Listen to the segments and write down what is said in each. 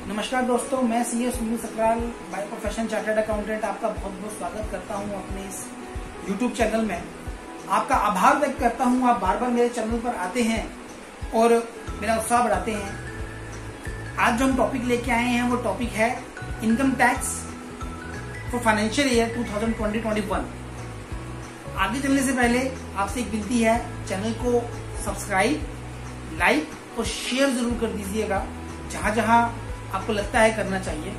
नमस्कार दोस्तों, मैं CA Sunil Sakral by profession chartered accountant आपका बहुत बहुत स्वागत करता हूं अपने इस यूट्यूब चैनल में। आपका आभार व्यक्त करता हूं, आप बार बार मेरे चैनल पर आते हैं और मेरा उत्साह बढ़ाते हैं। आज जो हम टॉपिक लेके आए हैं वो टॉपिक है income tax for financial year 2020-21। आगे चलने से पहले आपसे एक विनती है, चैनल को सब्सक्राइब, लाइक और शेयर जरूर कर दीजिएगा जहां जहां आपको लगता है करना चाहिए।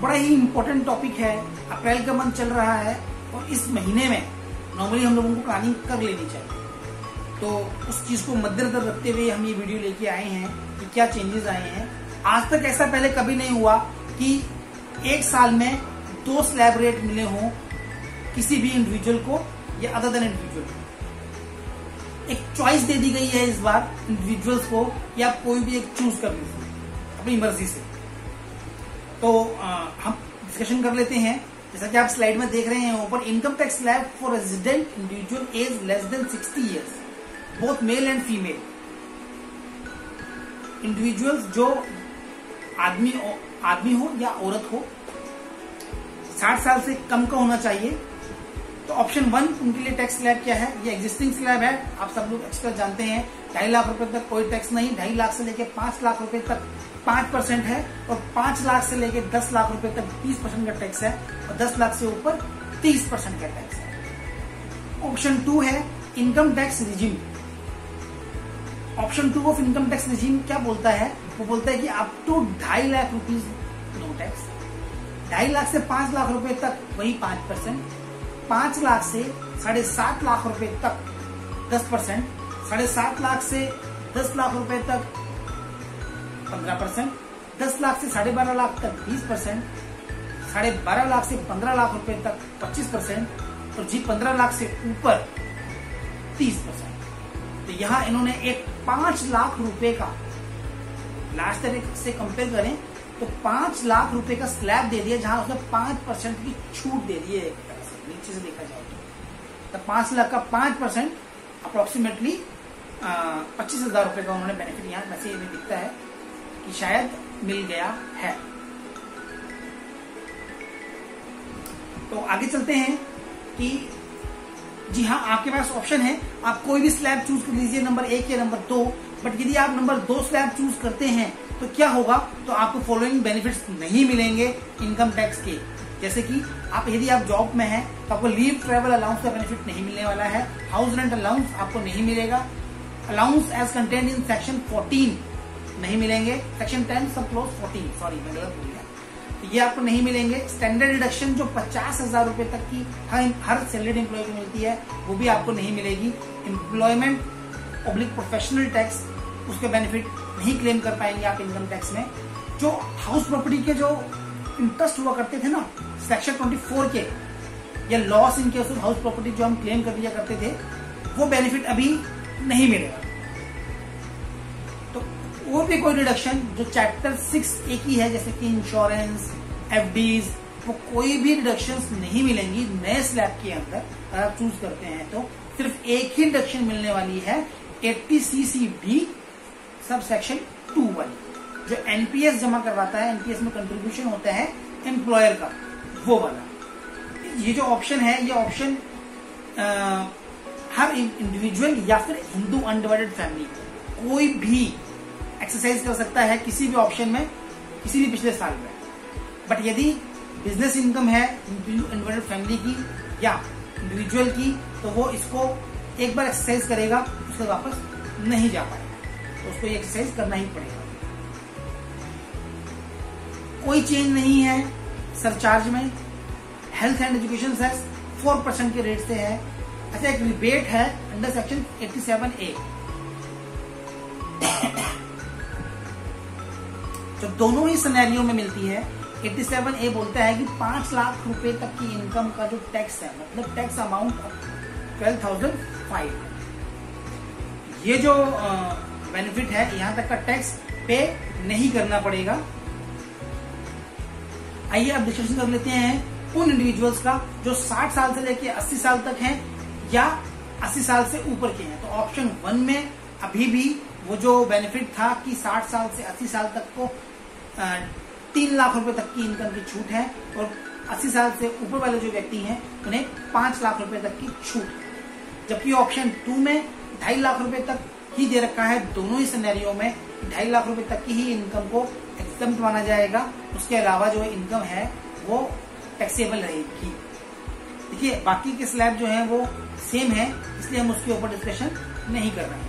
बड़ा ही इम्पोर्टेंट टॉपिक है। अप्रैल का मंथ चल रहा है और इस महीने में नॉर्मली हम लोगों को प्लानिंग कर लेनी चाहिए, तो उस चीज को मद्देनजर रखते हुए हम ये वीडियो लेके आए हैं कि क्या चेंजेस आए हैं। आज तक ऐसा पहले कभी नहीं हुआ कि एक साल में 2 स्लैब रेट मिले हों किसी भी इंडिविजुअल को या अदर देन इंडिविजुअल को। एक चॉइस दे दी गई है इस बार इंडिविजुअल्स को कि आप कोई भी एक चूज कर लीजिए अपनी मर्जी से। तो हम डिस्कशन कर लेते हैं। जैसा कि आप स्लाइड में देख रहे हैं ऊपर, income tax slab for resident individual age less than 60 years, both male and female. Individuals जो आदमी हो या औरत हो, 60 साल से कम का होना चाहिए। तो ऑप्शन 1 उनके लिए टैक्स स्लैब क्या है? ये एग्जिस्टिंग स्लैब है, आप सब लोग एक्सपर्ट जानते हैं। 2.5 लाख रुपए तक कोई टैक्स नहीं, 2.5 लाख से लेके 5 लाख रुपए तक 5% है और 5 लाख से लेके 10 लाख रुपए तक 20% का टैक्स है और 10 लाख से ऊपर 30% का टैक्स है। ऑप्शन 2 है income tax regime. Option 2 of income tax regime क्या बोलता है? वो बोलता है कि up to 2.5 lakh rupees no tax. 2.5 lakh से 5 लाख रुपए तक वही 5%, 5 लाख से 7.5 लाख रुपए तक 10%, 7.5 लाख से 10 लाख रुपए तक 15%, 10 लाख से 12.5 लाख तक 20%, 12.5 लाख से 15 लाख रुपए तक 25% और 15 लाख से ऊपर 30%। तो यहाँ इन्होंने एक 5 लाख रुपए का, लास्ट तरीके से कंपेयर करें तो 5 लाख रुपए का स्लैब दे दिया, जहां उसने 5% की छूट दे दी है। नीचे से देखा जाए तो 5 लाख का 5% अप्रोक्सीमेटली 25,000 रुपए का उन्होंने बेनिफिट यहाँ मैसेज में दिखता है कि शायद मिल गया है। तो आगे चलते हैं कि जी हाँ, आपके पास ऑप्शन है, आप कोई भी स्लैब चूज कर लीजिए, नंबर 1 या नंबर 2। बट यदि आप नंबर 2 स्लैब चूज करते हैं तो क्या होगा? तो आपको फॉलोइंग बेनिफिट्स नहीं मिलेंगे इनकम टैक्स के। जैसे कि यदि आप जॉब में हैं तो आपको लीव ट्रेवल अलाउंस का बेनिफिट नहीं मिलने वाला है, हाउस रेंट अलाउंस आपको नहीं मिलेगा, allowance as contained in section 14 नहीं मिलेंगे, सेक्शन 10 सब क्लोज 14, सॉरी मैं गलत बोल गया, तो ये आपको नहीं मिलेंगे। स्टैंडर्ड डिडक्शन जो 50,000 रुपए तक की हर सैलरीड एम्प्लॉय को मिलती है वो भी आपको नहीं मिलेगी। एम्प्लॉयमेंट पब्लिक प्रोफेशनल टैक्स, उसके बेनिफिट नहीं क्लेम कर पाएंगे आप इनकम टैक्स में। जो हाउस प्रॉपर्टी के जो इंटरेस्ट हुआ करते थे ना सेक्शन 24 के, या loss in case of house property जो हम क्लेम कर लिया करते थे, वो बेनिफिट अभी नहीं मिलेगा। तो और भी कोई डिडक्शन जो चैप्टर 6A की है, जैसे कि इंश्योरेंस, FDs, वो कोई भी डिडक्शंस नहीं मिलेंगी नए स्लैब के अंदर। अगर आप चूज करते हैं तो सिर्फ एक ही डिडक्शन मिलने वाली है, 80CCB सब सेक्शन 2 वाली, जो NPS जमा करवाता है, NPS में कंट्रीब्यूशन होता है एम्प्लॉयर का, वो वाला। ये जो ऑप्शन है, ये ऑप्शन हर इंडिविजुअल या फिर हिंदू अनडिवाइडेड फैमिली कोई भी एक्सरसाइज कर सकता है किसी भी ऑप्शन में, किसी भी पिछले साल में। बट यदि बिजनेस इनकम है हिंदू अनडिवाइडेड फैमिली की या इंडिविजुअल की, तो वो इसको एक बार एक्सरसाइज करेगा, उसके वापस नहीं जा पाएगा, तो उसको ये एक्सरसाइज करना ही पड़ेगा। कोई चेंज नहीं है सरचार्ज में। हेल्थ एंड एजुकेशन सेस 4% के रेट से है। अच्छा, एक रिबेट है अंडर सेक्शन 87A, जो दोनों ही सिनेरियो में मिलती है। 87A बोलता है कि 5 लाख रुपए तक की इनकम का जो टैक्स है, मतलब टैक्स अमाउंट 12,500, ये जो बेनिफिट है, यहां तक का टैक्स पे नहीं करना पड़ेगा। आइए अब डिस्कशन कर लेते हैं उन इंडिविजुअल्स का जो 60 साल से लेकर 80 साल तक हैं या 80 साल से ऊपर के हैं। तो ऑप्शन 1 में अभी भी वो जो बेनिफिट था कि 60 साल से 80 साल तक को 3 लाख रुपए तक की इनकम की छूट है और 80 साल से ऊपर वाले जो व्यक्ति हैं उन्हें 5 लाख रुपए तक की छूट है। जबकि ऑप्शन 2 में 2.5 लाख रुपए तक ही दे रखा है। दोनों ही सिनेरियो में 2.5 लाख रुपए तक की ही इनकम को एग्जम्प्ट माना जाएगा। उसके अलावा जो इनकम है वो टैक्सेबल रहेगी। देखिए बाकी के स्लैब जो है वो सेम है, इसलिए हम उसके ऊपर डिस्कशन नहीं कर रहे हैं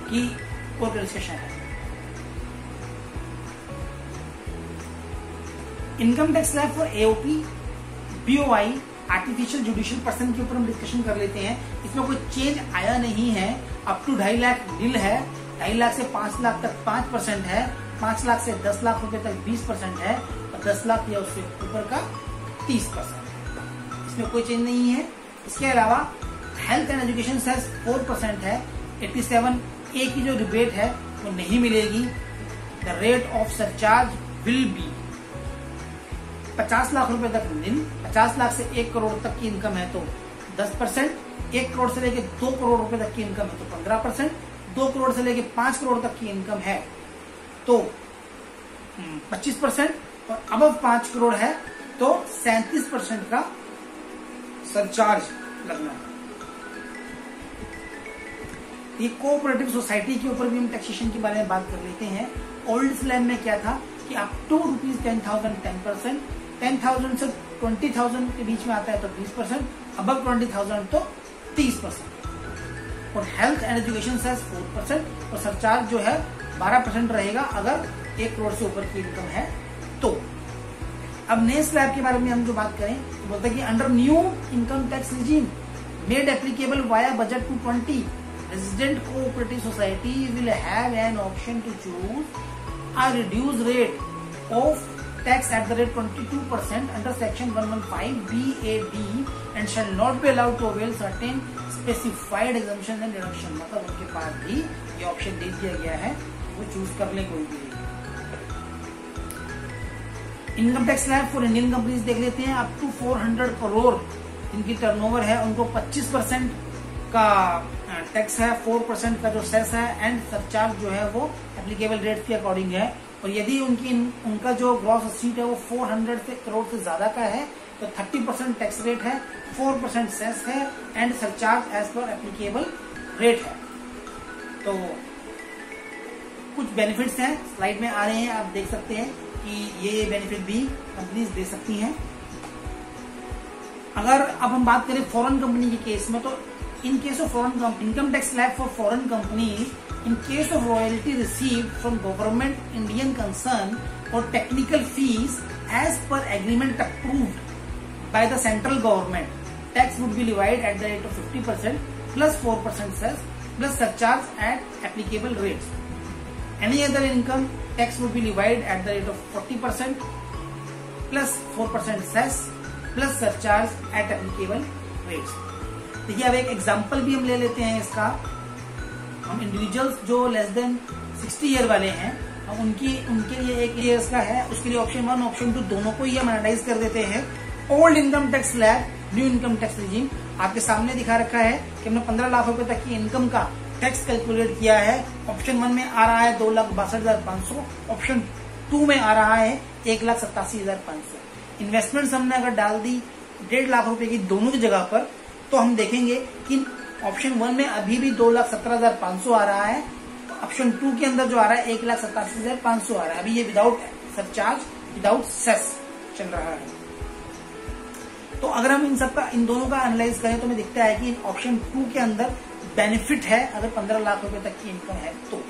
कि और डिस्कशन है। Income tax slab for AOP, BOI, artificial judicial person के ऊपर हम डिस्कशन कर लेते हैं। इसमें कोई चेंज आया नहीं है। अप टू 2.5 लाख नील है, 2.5 लाख से 5 लाख तक 5% है, 5 लाख से 10 लाख रुपए तक 20% है और 10 लाख या उससे ऊपर का 30%। इसमें कोई चेंज नहीं है। इसके अलावा हेल्थ एंड एजुकेशन सेस 4% है। 87A की जो रिबेट है वो नहीं मिलेगी। The rate of surcharge will be 50 lakh रुपए तक निल, 50 लाख से 1 करोड़ तक की इनकम है तो 10%, 1 करोड़ से लेके 2 करोड़ रुपए तक की इनकम है तो 15%, 2 करोड़ से लेके 5 करोड़ तक की इनकम है तो 25% और अबव 5 करोड़ है तो 37% का सरचार्ज लगना है। ये कोऑपरेटिव सोसाइटी के ऊपर भी हम टैक्सेशन के बारे में बात कर लेते हैं। ओल्ड स्लैब में क्या था कि अप टू ₹10,000 10%, 10,000 से 20,000 के बीच में आता है तो 20%, अबव 20,000 तो 30%। और हेल्थ एंड एजुकेशन सेस 4% और सरचार्ज जो है 12% रहेगा अगर 1 करोड़ से ऊपर की इनकम है तो। अब नए स्लैब के बारे में हम जो बात करें तो बोलते हैं कि under new income tax regime made applicable via budget 220, resident cooperative society will have an option to choose a reduced rate of tax at the rate 22% under section 115BAD and shall not be allowed to avail certain specified exemption and deduction। मतलब उनके पास भी ये option दे दिया गया है, वो choose कर ले कोई भी। Income tax slab for Indian companies देख लेते हैं। अप टू 400 करोड़ इनकी टर्नओवर है, उनको 25% का टैक्स है, 4% का जो सेस है एंड सरचार्ज जो है वो एप्लीकेबल रेट के अकॉर्डिंग है। और यदि उनका जो ग्रॉस रसीट है वो 400 से करोड़ से ज्यादा का है तो 30% टैक्स रेट है, 4% सेस है and surcharge as per applicable rate है। तो कुछ बेनिफिट्स हैं, स्लाइड में आ रहे हैं, आप देख सकते हैं कि ये बेनिफिट भी कंपनीज दे सकती हैं। अगर अब हम बात करें फॉरेन कंपनी के केस में तो in case of foreign company, income tax slab for foreign companies in case of royalty received from government Indian concern or technical fees as per agreement approved by the central government, tax would be levied at the rate of 50% plus 4% cess plus surcharge at applicable rates. Any other income tax would be levied at the rate of 40% plus 4% cess plus surcharge at applicable rates. देखिए अब एक example भी हम ले लेते हैं इसका। हम इंडिविजुअल्स जो लेस देन 60 ईयर वाले हैं हम उनके लिए 1 ईयर्स का है, उसके लिए ऑप्शन 1 ऑप्शन 2 दोनों को ही हम एनालाइज कर देते हैं। Old income tax slab, new income tax regime आपके सामने दिखा रखा है कि हमने 15 लाख रुपए तक की इनकम का टैक्स कैलकुलेट किया है। ऑप्शन 1 में आ रहा है 2,62,500, ऑप्शन 2 में आ रहा है 1,87,500। इन्वेस्टमेंट्स हमने अगर डाल दी 1.5 लाख रुपए की दोनों की जगह पर तो हम देखेंगे कि ऑप्शन 1 में अभी भी 2,17,500 आ रहा है, ऑप्शन 2 के अंदर जो आ रहा है 1,87,500 आ रहा है। अभी ये विदाउट सरचार्ज विदाउट सेस चल रहा है। तो अगर हम इन दोनों का एनालाइज करें तो हमें दिखता है कि ऑप्शन 2 के अंदर बेनिफिट है अगर 15 लाख रुपए तक की इनकम है तो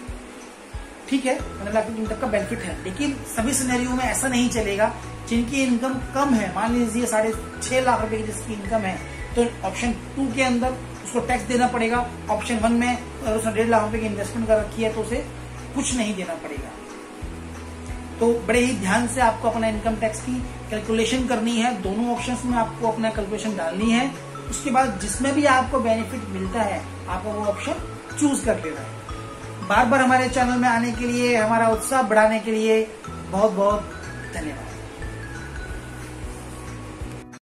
ठीक है, 15 लाख रुपए तक का बेनिफिट है। लेकिन सभी सिनेरियो में ऐसा नहीं चलेगा। जिनकी इनकम कम है, मान लीजिए 6.5 लाख रुपए की जिसकी इनकम है तो ऑप्शन 2 के अंदर उसको टैक्स देना पड़ेगा। ऑप्शन 1 में अगर उसने 1.5 लाख रुपए की इन्वेस्टमेंट कर रखी है तो उसे कुछ नहीं देना पड़ेगा। तो बड़े ही ध्यान से आपको अपना इनकम टैक्स की कैलकुलेशन करनी है। दोनों ऑप्शंस में आपको अपना कैलकुलेशन डालनी है। उसके बाद जिसमें भी आपको बेनिफिट मिलता है आपको वो ऑप्शन चूज कर लेना है। बार बार हमारे चैनल में आने के लिए, हमारा उत्साह बढ़ाने के लिए बहुत बहुत धन्यवाद।